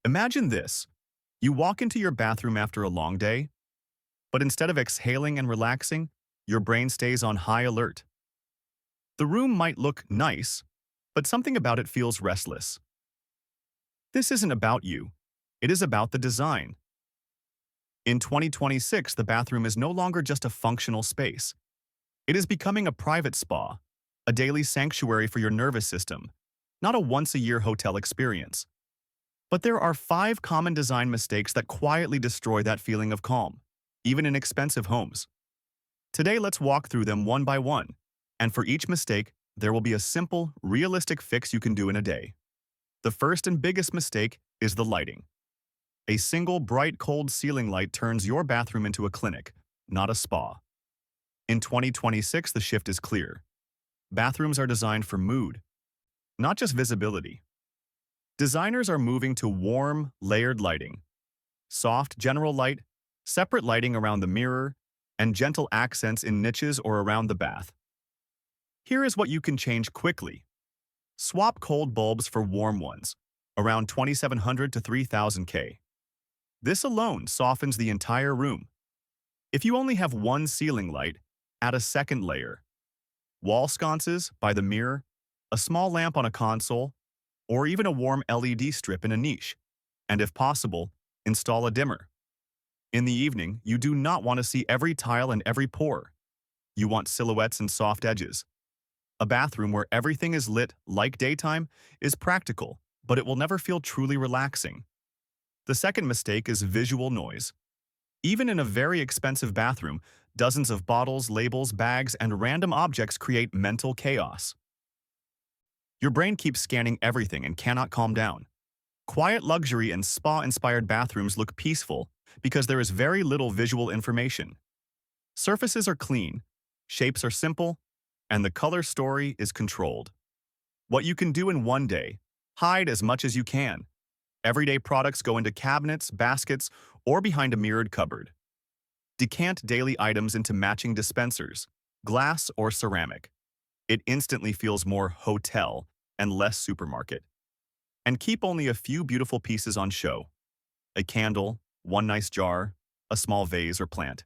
Imagine this. You walk into your bathroom after a long day, but instead of exhaling and relaxing, your brain stays on high alert. The room might look nice, but something about it feels restless. This isn't about you. It is about the design. In 2026, the bathroom is no longer just a functional space. It is becoming a private spa, a daily sanctuary for your nervous system, not a once-a-year hotel experience. But there are 5 common design mistakes that quietly destroy that feeling of calm, even in expensive homes. Today, let's walk through them one by one, and for each mistake, there will be a simple, realistic fix you can do in a day. The first and biggest mistake is the lighting. A single bright, cold ceiling light turns your bathroom into a clinic, not a spa. In 2026, the shift is clear. Bathrooms are designed for mood, not just visibility. Designers are moving to warm, layered lighting, soft, general light, separate lighting around the mirror, and gentle accents in niches or around the bath. Here is what you can change quickly. Swap cold bulbs for warm ones, around 2700 to 3000 K. This alone softens the entire room. If you only have one ceiling light, add a second layer. Wall sconces by the mirror, a small lamp on a console, or even a warm LED strip in a niche. And if possible, install a dimmer. In the evening, you do not want to see every tile and every pore. You want silhouettes and soft edges. A bathroom where everything is lit like daytime is practical, but it will never feel truly relaxing. The second mistake is visual noise. Even in a very expensive bathroom, dozens of bottles, labels, bags, and random objects create mental chaos. Your brain keeps scanning everything and cannot calm down. Quiet luxury and spa-inspired bathrooms look peaceful because there is very little visual information. Surfaces are clean, shapes are simple, and the color story is controlled. What you can do in one day, hide as much as you can. Everyday products go into cabinets, baskets, or behind a mirrored cupboard. Decant daily items into matching dispensers, glass or ceramic. It instantly feels more hotel and less supermarket. And keep only a few beautiful pieces on show. A candle, one nice jar, a small vase or plant.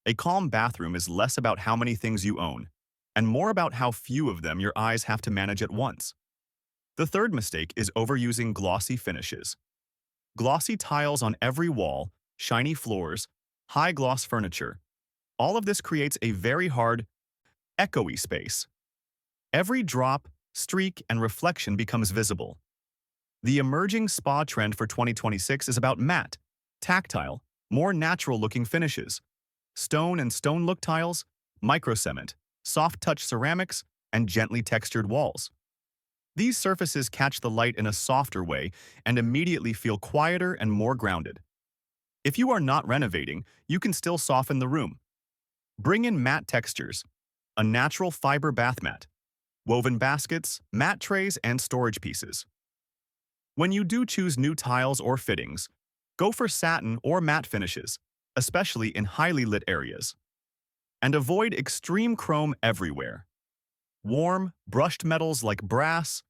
A calm bathroom is less about how many things you own, and more about how few of them your eyes have to manage at once. The third mistake is overusing glossy finishes. Glossy tiles on every wall, shiny floors, high-gloss furniture. All of this creates a very hard, echoey space. Every drop, streak, and reflection becomes visible. The emerging spa trend for 2026 is about matte, tactile, more natural-looking finishes. Stone and stone-look tiles, microcement, soft-touch ceramics, and gently textured walls. These surfaces catch the light in a softer way and immediately feel quieter and more grounded. If you are not renovating, you can still soften the room. Bring in matte textures, a natural fiber bath mat, woven baskets, mat trays, and storage pieces. When you do choose new tiles or fittings, go for satin or matte finishes, especially in highly lit areas. And avoid extreme chrome everywhere. Warm, brushed metals like brass,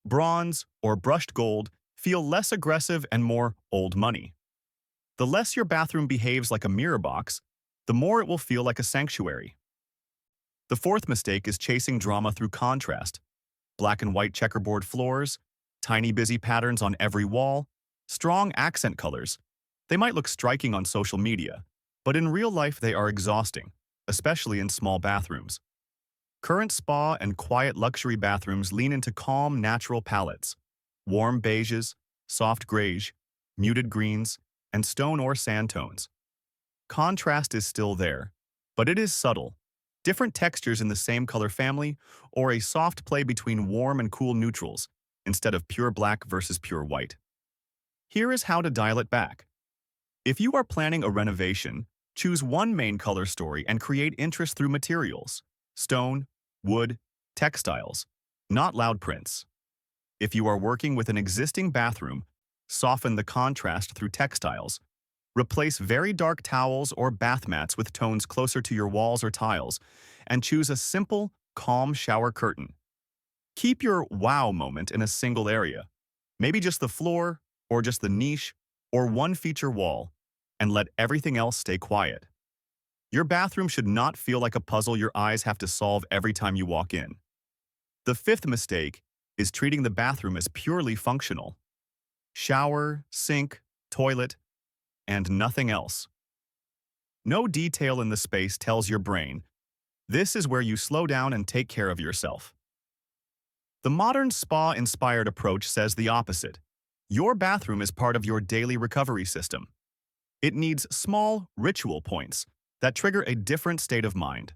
bronze, or brushed gold feel less aggressive and more old money. The less your bathroom behaves like a mirror box, the more it will feel like a sanctuary. The fourth mistake is chasing drama through contrast. Black and white checkerboard floors, tiny busy patterns on every wall, strong accent colors. They might look striking on social media, but in real life they are exhausting, especially in small bathrooms. Current spa and quiet luxury bathrooms lean into calm, natural palettes, warm beiges, soft greige, muted greens, and stone or sand tones. Contrast is still there, but it is subtle. Different textures in the same color family, or a soft play between warm and cool neutrals, instead of pure black versus pure white. Here is how to dial it back. If you are planning a renovation, choose one main color story and create interest through materials. Stone, wood, textiles, not loud prints. If you are working with an existing bathroom, soften the contrast through textiles. Replace very dark towels or bath mats with tones closer to your walls or tiles, and choose a simple, calm shower curtain. Keep your wow moment in a single area, maybe just the floor or just the niche, or one feature wall, and let everything else stay quiet. Your bathroom should not feel like a puzzle your eyes have to solve every time you walk in. The fifth mistake is treating the bathroom as purely functional. Shower, sink, toilet, and nothing else. No detail in the space tells your brain, this is where you slow down and take care of yourself. The modern spa-inspired approach says the opposite. Your bathroom is part of your daily recovery system. It needs small, ritual points that trigger a different state of mind.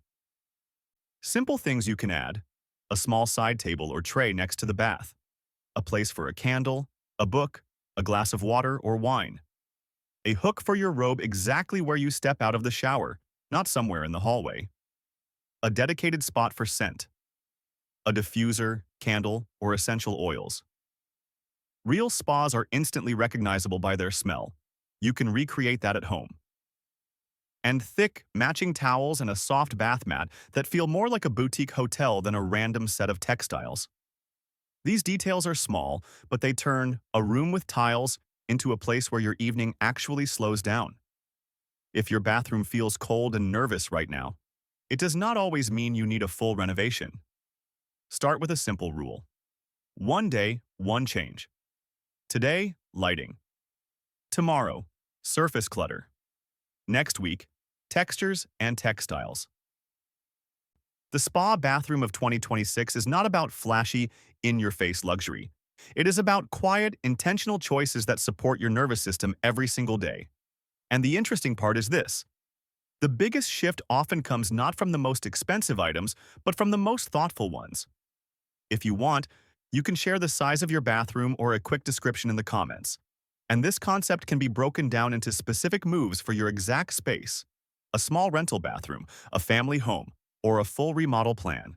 Simple things you can add: a small side table or tray next to the bath, a place for a candle, a book, a glass of water or wine, a hook for your robe exactly where you step out of the shower, not somewhere in the hallway, a dedicated spot for scent, a diffuser, candle, or essential oils. Real spas are instantly recognizable by their smell. You can recreate that at home. And thick, matching towels and a soft bath mat that feel more like a boutique hotel than a random set of textiles. These details are small, but they turn a room with tiles into a place where your evening actually slows down. If your bathroom feels cold and nervous right now, it does not always mean you need a full renovation. Start with a simple rule. One day, one change. Today, lighting. Tomorrow, surface clutter. Next week, textures and textiles. The spa bathroom of 2026 is not about flashy, in-your-face luxury. It is about quiet, intentional choices that support your nervous system every single day. And the interesting part is this: the biggest shift often comes not from the most expensive items, but from the most thoughtful ones. If you want, you can share the size of your bathroom or a quick description in the comments. And this concept can be broken down into specific moves for your exact space: a small rental bathroom, a family home, or a full remodel plan.